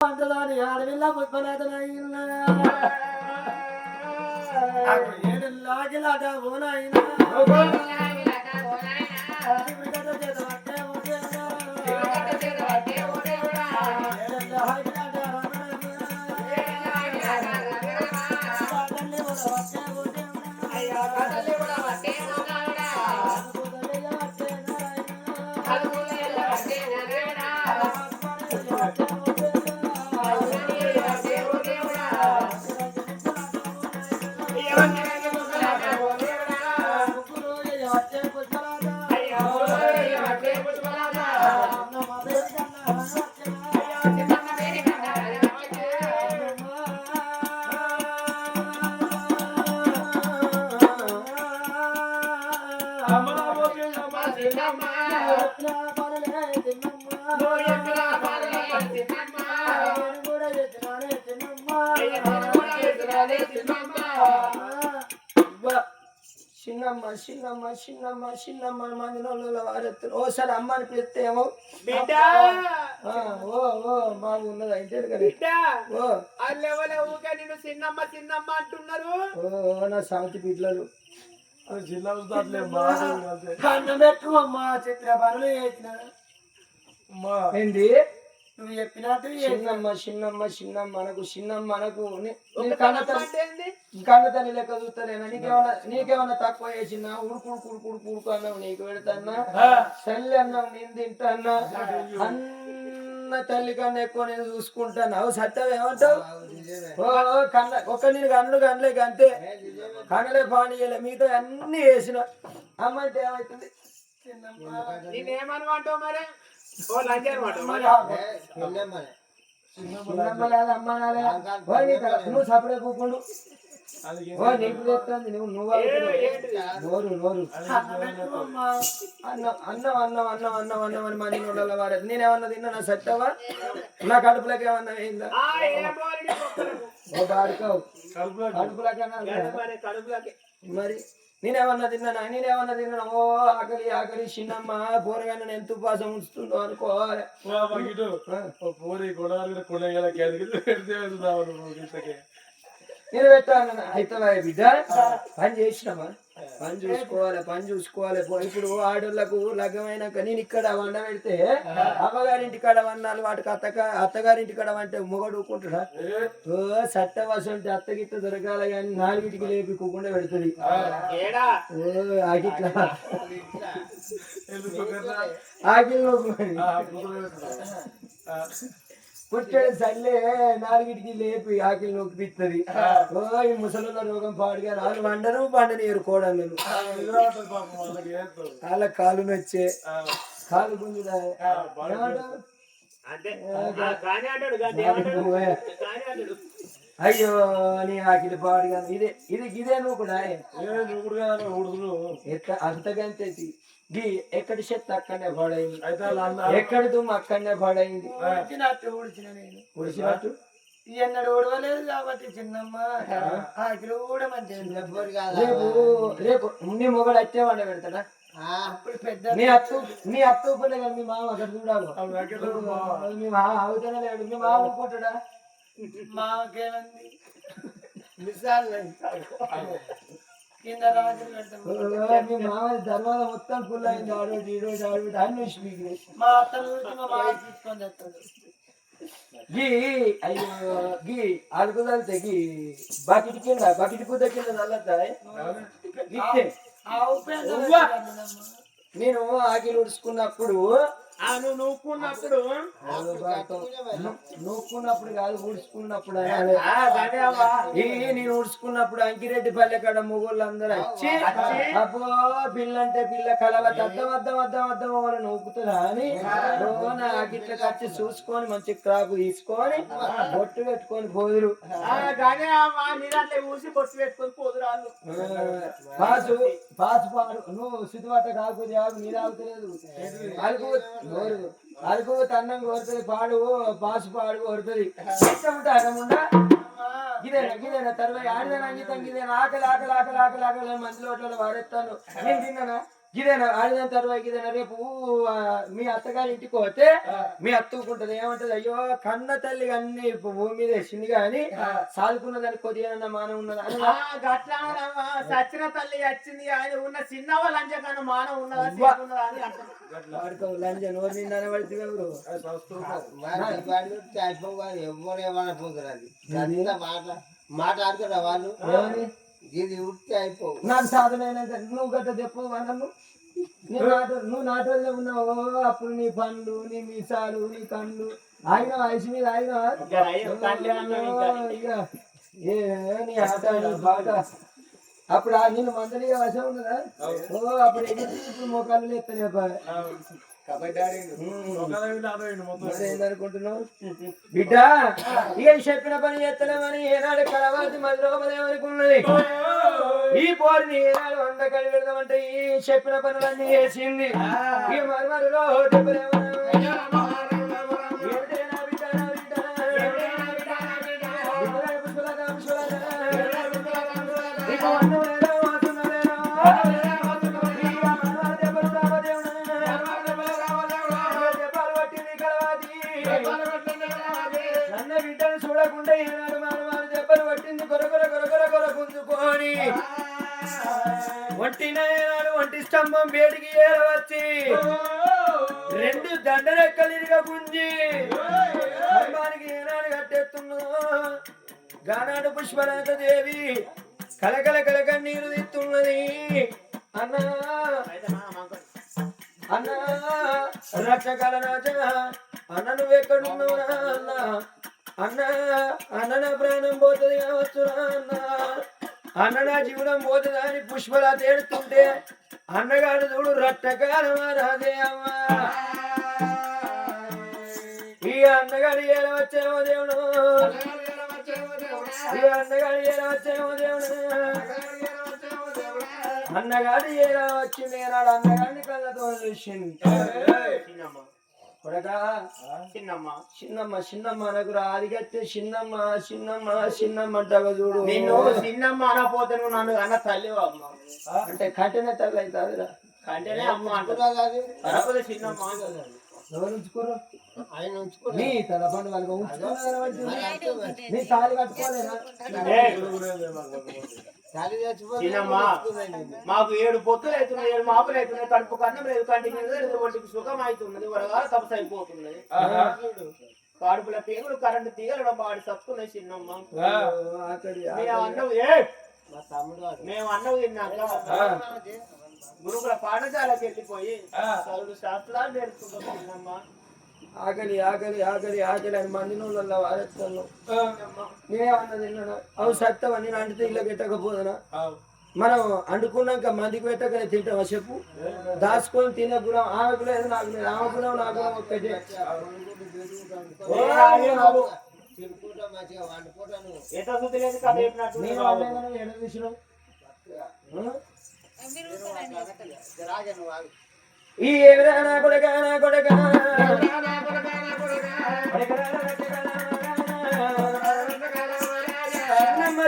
అంటదాని ఆడవిల్ల పుష్పనాథనైనా ఏడులాగిలాట ఓనైనా చిన్నమ్మ చిన్నమ్మ చిన్నమ్మ చిన్నమ్మ మందిలో వారెత్తులు ఓసారి అమ్మని పిలిస్తే ఏమో బిడ్డ ఓ ఓ మా ఉన్నది అయితే ఓ నిన్ను చిన్నమ్మ చిన్నమ్మ అంటున్నారు ఓ నా సాటి పిల్లలు పెట్టుకోమ్మా చిత్ర పనులు చేసిన ఏంటి నువ్వు చెప్పినట్టు చిన్నమ్మ చిన్నమ్మ చిన్నమ్మ అనకు చిన్నమ్మ అనకు కన్నతల్లి లెక్క చూస్తలేనా నీకేమన్నా తక్కువ చేసినా ఉడుకు అన్నావు నీకు పెడతాన్నా తల్లి అన్నావు నేను తింటాన్నా అన్న తల్లి కన్నా ఎక్కువ నేను చూసుకుంటాను అవు సత్యం ఏమంటావు ఒక్క నేను కనలే అంతే కనలే పానీయలే మిగతా అన్ని వేసిన అమ్మ అంటే ఏమవుతుంది నేనేమనమాటావు మరి నువ్వు సపడే కూకుండు నీకు చెప్తాంది నువ్వు అన్నం అని మనీ ఉండాలి వారే నేనేమన్నా తిన్నా నా సత్తవా నా కడుపులోకి ఏమన్నా అయిందా కడుపులకి మరి నేనేమన్నా తిన్నానా ఓ ఆకలి చిన్నమ్మ పోరగానే ఎంత ఉపాసం ఉంచుతుందో అనుకోవాలి నేను పెట్టాను అయితే బిడ్డ పని చేసినామా పని చూసుకోవాలి ఇప్పుడు ఆడోళ్లకు లగ్గమైనాక నేను ఇక్కడ వండ పెడితే అమ్మగారింటి కాడ వన్నాను వాటికి అత్తగారింటి కాడ అంటే మొగడు ఊకుంటాడా ఓ సట్టవాసం అంటే అత్తగిట్ట దొరకాలి కానీ నాలుగింటికి లేపి కూకుండా పెడుతుంది ఆకిల్లో పుట్టాడు చల్లే నాలుగింటికి లేపి ఆకిలి నొప్పిస్తుంది ఓ ఈ ముసలున్న రోగం పాడుగా వాళ్ళు పండనీయరు కోడలు వాళ్ళ కాలు నొచ్చే కాలు గుంజుదా అయ్యో నీ ఆకిలి పాడుగా ఇదే నువ్వు కూడా అంతకంతే ఎక్కడి చెత్త అక్కడనే పాడైంది ఎక్కడి దుమ్ము అక్కడనే పాడైంది ఉడిచినట్టు ఎన్నడు ఓడవలేదు కాబట్టి చిన్నమ్మ ఆకిలు కూడా మంచిగా రేపు నీ మొగడు అట్టే వండ పెడతాడా నీ అత్త ఊపలే కదా మీ మామ అక్కడ చూడాలి మీ మామ అవుతానే లేడు మీ మామ ఊపుకుంటాడా మామకేమంది మీ మామ దర్వాజా మొత్తం ఫుల్ అయింది ఆడోటి అన్ని మా అత్తలు అయ్యో గీ అడుగుదంతే గీ బకెట్ పూత కింద నల్లద్దా నేను ఆకిలు ఉడుచుకున్నప్పుడు నూక్కున్నప్పుడు కాదు ఊడ్చుకున్నప్పుడు నేను ఊడ్చుకున్నప్పుడు అంకిరెడ్డి పల్లె కాడ మొగోళ్ళు అందరూ వచ్చి అబ్బో పిల్లంటే పిల్ల కలవద్ద అద్దం వాళ్ళు నూకుతుందా అని నాకిట్లా వచ్చి చూసుకొని మంచి క్రాపు తీసుకొని బొట్టు పెట్టుకొని పోదురు ఊసి బొట్టు పెట్టుకొని పోదురు పాసు పాడు నువ్వు సిద్ధువాట కాకపోతే నీరు ఆగుతలేదు అరకు తన్నం కోరుతుంది పాడు పాసు పాడు కొడుతుంది గిదేనా తర్వాత ఆడిదాని అంగితం గిదేనా ఆకలి మంది లోట్ల వాడేస్తాను నేను తిన్నానా గిదేనా ఆడిన తర్వాత గిదేనా రేపు మీ అత్తగారి ఇంటికి పోతే మీ అత్తుకుంటది ఏమంటది అయ్యో కన్న తల్లి అన్ని భూమి మీద వేసింది కానీ సాదుకున్నదాన్ని కొద్దిగా మానం ఉన్నదా సచిన తల్లి వచ్చింది ఆయన ఉన్న చిన్న లంచ కన్నా మానం ఉన్నదా అని అంటారు లంచ నోరు నిండా పడితే ఎవరు ఎవరేమనపోతారు అది మాట ఆడుతున్నా వాళ్ళు ఇది ఉడితే అయిపోవు నాకు సాధన నువ్వు గట్ట చెప్పు నన్ను నువ్వు నాటోళ్ళే ఉన్నావు అప్పుడు నీ పండ్లు నీ మీసాలు నీ కళ్ళు ఆయన వయసు మీద ఆయన ఏ నీ ఆట బాట అప్పుడు నిన్ను మందలిగా వశం ఉన్నదా ఓ అప్పుడు ఇప్పుడు మోకాళ్ళు ఎత్తలే ఏందనుకుంటున్నావు బిడ్డ ఏం చెప్పిన పని చేస్తలేమని ఏనాడు కలవాతి మధురమదేమనుకున్నది ఈ పోరిని ఏనాడు వంట కడి పెడదామంటే ఈ చెప్పిన పనులన్నీ చేసింది ఈ మరుమరులో చూడకుండా ఏనాడు మానవాళ్ళు దెబ్బలు పట్టింది కొరకొర కొరకొర కొర పుంజుకొని ఒంటిన ఏనాడు ఒంటి స్తంభం వేడికి ఏరవచ్చి రెండు దండరెక్కలిరిగా పుంజి హనుమానికి ఏనాడు కట్టెత్తున్నదో గానాడు పుష్పనాథ దేవి కలకల కలక నీరు తిత్తున్నది అన్నా అన్నా రక్షకాల రాజా అన్న నువ్వెక్కడున్నావురా అన్నా అన్నా అన్న నా ప్రాణం పోతుంది కావచ్చురా అన్నా అన్న నా జీవనం పోతుంది అని పుష్పలా తేడుతుంటే అన్నగాడు చూడు రట్టకాలమా రాదే అమ్మా ఈ అన్నగాడు ఎలా వచ్చేమో దేవుడు ఈ అన్నగాడు ఎలా వచ్చేమో దేవుడు అన్నగాడు ఎలా వచ్చి నేనాడు అన్నగాడిని కళ్ళతో చూసింది చిన్నమ్మ చిన్నమ్మ నాకు రాదిగట్టే చిన్నమ్మ చిన్నమ్మ చిన్నమ్మ అంటావా చూడు నేను చిన్నమ్మ అనపోతే నువ్వు నన్ను అన్న తల్లి అమ్మ అంటే కంటేనే తల్లి అవుతాదిరా కంటేనే అమ్మ అంటున్నా చిన్నమ్మ ఎవరు ఉంచుకోరు ఆయన ఉంచుకోరు నీ తల పండు వాళ్ళకి ఉంచుకున్నారు నీ తాళి కట్టుకోలేనా మాకు 7 పొత్తులు అవుతున్నాయి 7 మాపులు అవుతున్నాయి కడుపు కన్నం లేదు కంటిన్యూ ఒంటికి సుఖం అవుతున్నది వరగాల తపస్సు అయిపోతున్నది కడుపుల పేగులు కరెంటు తీగలడం వాడి సత్తున్నాయి చిన్నమ్మ మేము అన్నవు తిన్నాక గురుకుల పాఠశాలకు వెళ్ళిపోయి చదువు శాస్త్రాలు నేర్చుకుంటాం చిన్నమ్మ ఆకలి ఆకలి ఆకలి ఆకలి అని మంది నూళ్ళల్లో వారెత్తాను నేనేమన్నది అవు సత్తవా నేను అంటితే ఇళ్ళకి పెట్టకపోదునా మనం అండుకున్నాక మందికి పెట్టకనే తింటావా చెప్పు దాచుకొని తినే గుణం ఆమెకు లేదు నాకు లేదు ఆమె గుణం నా గుణం ఒక్కటే ఎడ చూసినావు ఈ ఎవరైనా కొడగానా కొడగానా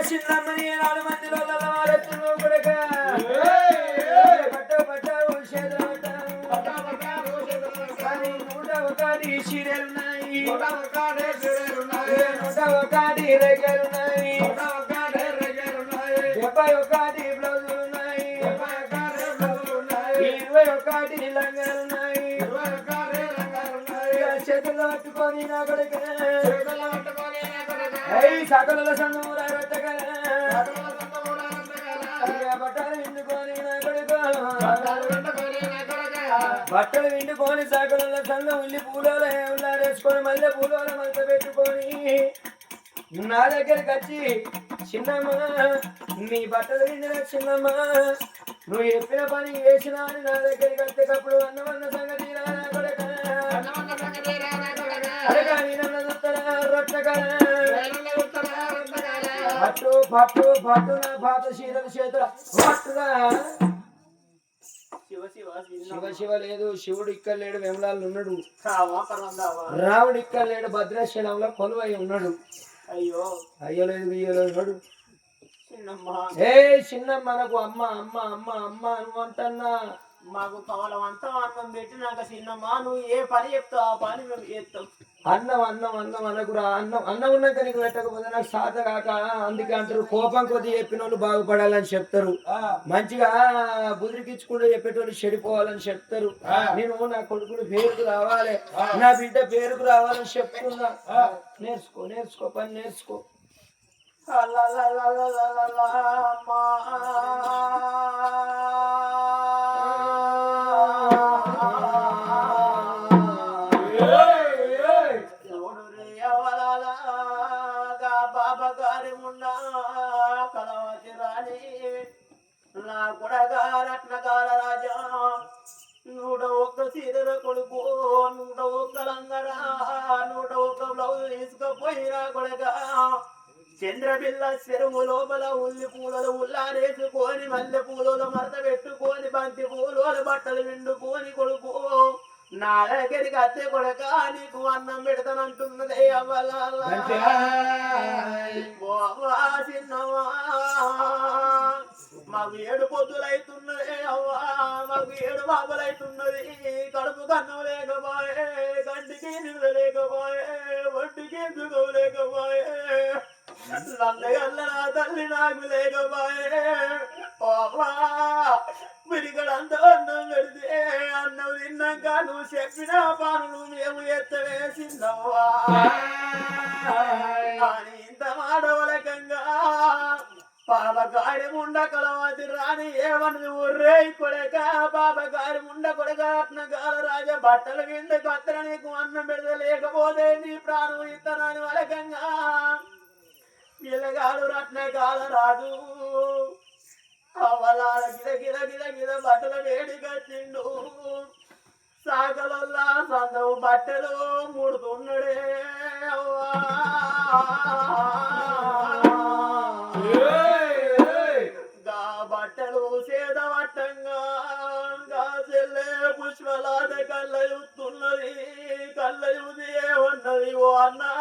చిన్నమ్మని 4 మందిలో వారెత్తున్నావు కొడక పట్ట పట్టావు చేతులు నూట ఒకటి చీరలున్నాయి 101 రేఖలున్నాయి 71 బ్లౌజులున్నాయి 21 లంగాలున్నాయి చేతుల్లో పట్టుకొని నా కొడుకు సకల సంగమురా బట్టలు విండుకొని నా కొడుకు బట్టలు విండుకొని సకల సంగం ఉల్లి పూలలో ఉల్లారేసుకొని మళ్ళీ పూలలో మంట పెట్టుకొని నా దగ్గరికి వచ్చి చిన్నమ్మ నీ బట్టలు విండిన చిన్నమ్మ నువ్వు చెప్పిన పని చేసినా అని నా దగ్గరికి వచ్చేటప్పుడు అన్నమన్న సంగతి పట్టు పట్టు పట్టు నా పాత చీరల చేతుల పట్టుగా శివ శివ లేదు శివుడు ఇక్కడ లేడు వెమలాలు ఉన్నాడు రాముడు ఇక్కడ లేడు భద్రాచలంలో కొలువై ఉన్నాడు అయ్యో అయ్యలేదు బియ్యలేదు ఏ చిన్నమ్మ నాకు అమ్మ అమ్మ అమ్మ అమ్మ నువ్వు అంటన్నా మాకు కవలం అంతా అన్నం పెట్టినాక చిన్నమ్మా నువ్వు ఏ పని చెప్తావు ఆ పని మేము చేస్తాం. అన్నం అనకురా. అన్నం ఉన్నాక నీకు పెట్టకపోతే నాకు సాధ కాక. అందుకే అంటారు కోపం కొద్ది చెప్పిన వాళ్ళు బాగుపడాలని చెప్తారు, మంచిగా బుదిరికిచ్చుకుంటూ చెప్పేటోళ్ళు చెడిపోవాలని చెప్తారు. నేను నా కొడుకులు పేరుకు రావాలి, నా బిడ్డ పేరుకు రావాలని చెప్తున్నా. నేర్చుకో పని నేర్చుకో. బాబా గారి మున్నా కలవతి రాణి నా కొడగా రత్నకాల రాజా 101 సీరల కొడుకు 101 లంగరా 101 బ్లౌజ్ తీసుకుపోయినా కొడగా చంద్రబిల్ల చెరువు లోపల ఉల్లి పూలలో ఉల్లారేసుకొని మల్లె పూలలో మరత పెట్టుకొని బంతి పూలలో బట్టలు విండుకొని కొడుకు నా దగ్గరికి అద్దె కొడక నీకు అన్నం పెడతానంటున్నదే అవ్వలా చిన్నవా మాకు 7 పొద్దులైతున్నదే అవ్వా మాకు 7 బాబులైతున్నది. కడుపు కన్నం లేకపోయే, కంటికి నిద్ర లేకపోయే, ఒంటికి దుఃఖం లేకపోయే, నందగల్ల నా తల్లి నాకు లేకపోయే. పిరిగడంతా అన్నం పెడితే అన్నం తిన్నాక నువ్వు చెప్పిన పనులు మేము ఎత్తవేసిందవ్వా అని ఇంత మాడవలకంగా పాపగారి ముండ కలవతి రాని ఏమన్నది ఒర్రే కొడక పాపగారి ముండ కొడక రత్నకాల రాజ బట్టల కింద కత్తర నీకు అన్నం పెడితే లేకపోతే నీ ప్రాణం ఇత్తనాని వలకంగా పిల్లగాడు రత్నకాల రాజు అవలాల గిద బట్టలు వేడి కట్టిండు. సాగలల్లా సందవు బట్టలు ముడుతున్నాడే అవ్వా బట్టలు సేదవట్టంగా చెల్లె పుష్పలాద కళ్ళ యుతున్నది. కళ్ళ యుది ఉన్నది ఓ అన్నా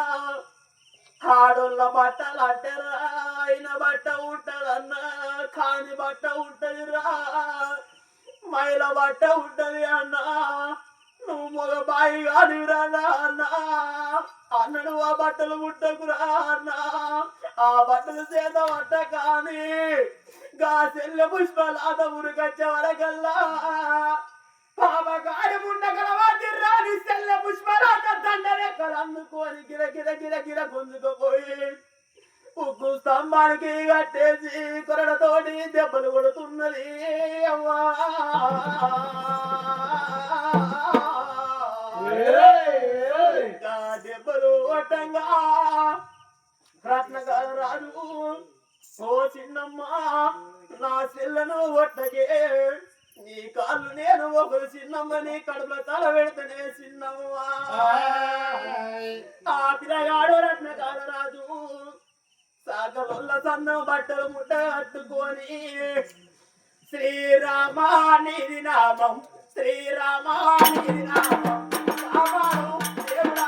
ఆడోళ్ళ బట్టలు అంటారా అయిన బట్ట ఉంటదన్నా కాని బట్ట ఉంటదిరా మైల బట్ట ఉంటది అన్నా నువ్వు మగ బాయి కాదురా అన్నా అన్నడు ఆ బట్టలు ముట్టకురా అన్నా ఆ బట్టలు చేత పట్ట కాని గా చెల్లె పుష్పలాద ఉరికొచ్చే వరకల్లా పాపగారి ముండగలవాది రాని చెల్లె పుష్పలాద దండరెక్కలు అందుకొని గిర గుంజుకుపోయి ఉగ్గు స్తంభానికి కట్టేసి కొరడతోటి దెబ్బలు కొడుతున్నది అవ్వా దెబ్బలు కొట్టంగా రత్నకాల రాజు ఓ చిన్నమ్మ నా చెల్లను ఒట్టకే నీ కాళ్ళు నేను ఒకరు చిన్నమ్మ నీ కడుపులో తల పెడితేనే చిన్నమ్మ ఆ పిల్లగాడు రత్నకాల రాజు సాగల సన్నం బట్టలు ముట్ట కట్టుకొని శ్రీరామ నిధి నామం శ్రీరామ నిధి నామం దేవుడా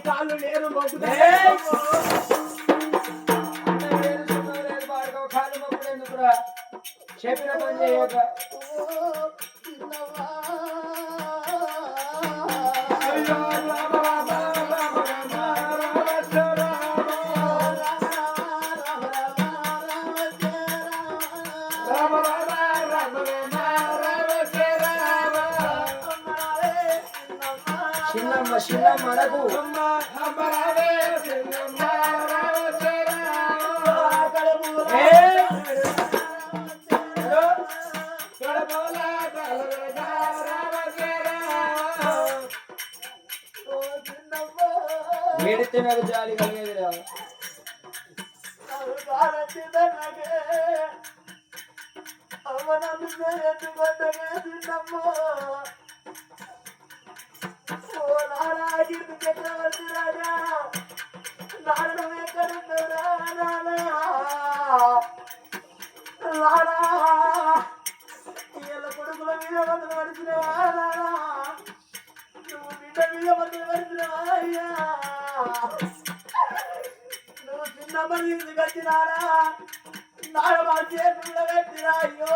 కాళ్ళు లేరు చెప్పిన పని చేయక జాలి కలిగేదిరా కొడుకుల మీద వందలు పడుతున్నావా నువ్వు బిడ్డ మీద వందలు పడుతున్నావా అయ్యా నువ్వు చిన్నప్పటి నుంచి కట్టినారా నాడు మా చేతుల్లో పెట్టినా అయ్యో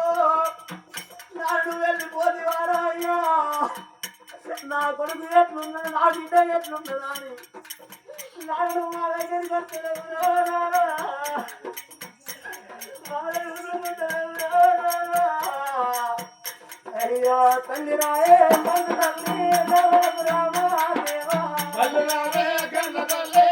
నాడు వెళ్ళిపోతేవారా అయ్యో నా కొడుకు ఎట్లున్నది నా బిడ్డ ఎట్లున్నదా అని నాడు మా దగ్గరికి అయ్యో తల్లి రాయే తల్లి రామ దేవా తల్లి రాయే తల్లి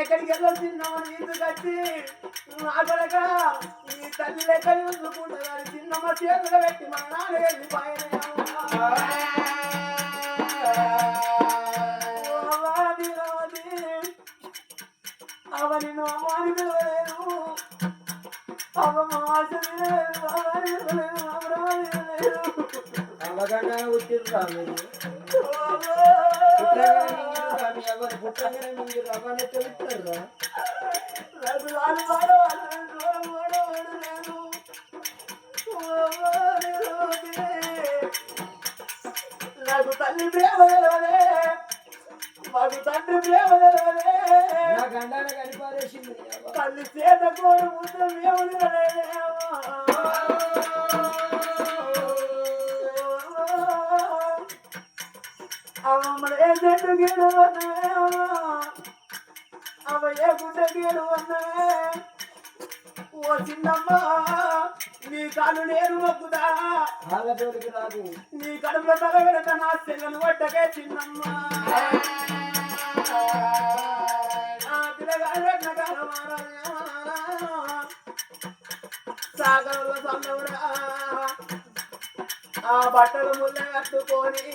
ఎక్కడికి వెళ్ళొచ్చిన్నావు నీకు కట్టి నాగలక ఈ తల్లి లెక్క చూసుకుంటా చిన్నమ్మ చేతులు పెట్టి మా నాన్న అవని అమ్మాని పిలవలేదు అవగానే వచ్చిర్రా మీరు ఎవరు పుట్టగానే మీరు అవగానే తెలుస్తారా నాకు తల్లి ప్రేమ తెలవదే మాకు తండ్రి ప్రేమ తెలవదే నా గండాన కనిపారేసింది తల్లి చేత కోరు ముద్ర మేము అమ్మలు ఏ చెట్టు గీడు అన్నవే అవ ఏ గుడ్డ గీడు అన్నవే ఓ చిన్నమ్మ నీ కాళ్ళు నేను మొక్కుదా వాళ్ళతోడికి రాదు నీ కడుపులో తల పెడత నా చెల్లెలు పట్టకే చిన్నమ్మ పిల్లగాడు పెట్టిన సాగరంలో సన్నవురా ఆ బట్టలు ముళ్ళ కట్టుకొని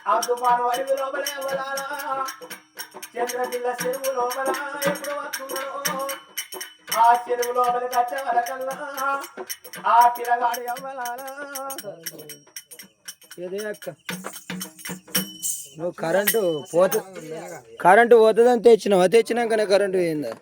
ఆ తుఫాను అడవి లోపలే అవ్వలాలా చంద్రపిల్ల చెరువు లోపల ఎప్పుడు వస్తున్నాడు ఆ చెరువు లోపలికి వచ్చే వరకల్లా ఆ పిల్లగాడు అవ్వలాలా అక్క నువ్వు కరెంటు పోతుందని తెచ్చినావా తెచ్చినాకనే కరెంటు పోయిందా